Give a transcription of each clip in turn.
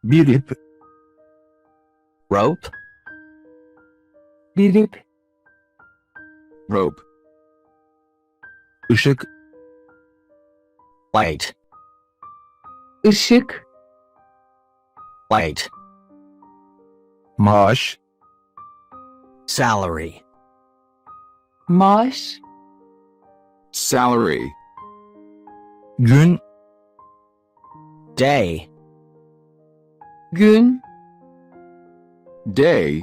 Bir ip, rope, bir ip, rope, ışık, light, ışık, light, maaş, salary, maaş, salary, gün, day, gün, day,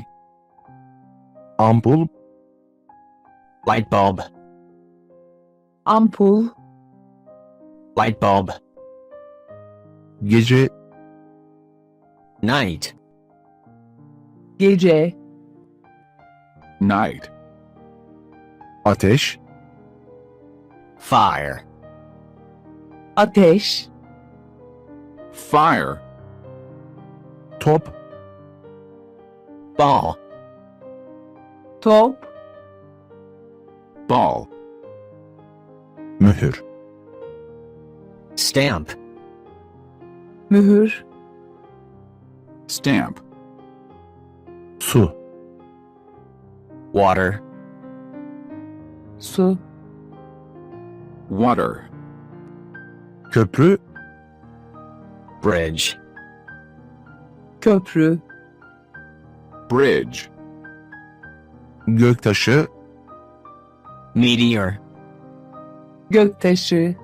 ampul, light bulb, ampul, light bulb, gece, night, gece, night, ateş, fire, ateş, fire, top, ball, top, ball, mühür, stamp, mühür, stamp, su, water, su, water, köprü, bridge, köprü, bridge, göktaşı, meteor, göktaşı,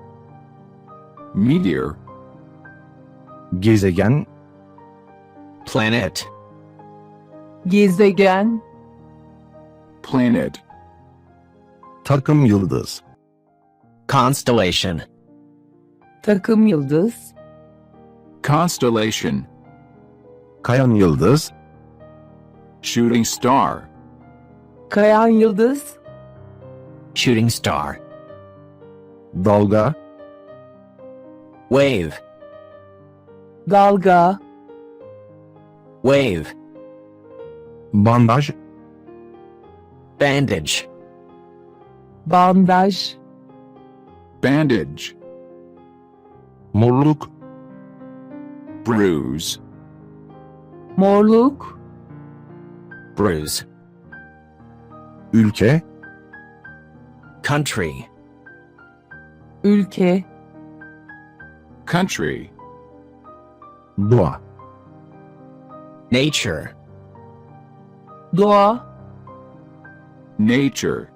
meteor, gezegen, planet, gezegen, planet, takım yıldız, constellation, takım yıldız, constellation, kayan yıldız, shooting star, kayan yıldız, shooting star, dalga, wave, dalga, wave, bandaj, bandage, bandaj, bandage, morluk, bruise, morluk, bruise, ülke, country, ülke, country, doğa, nature, doğa, nature,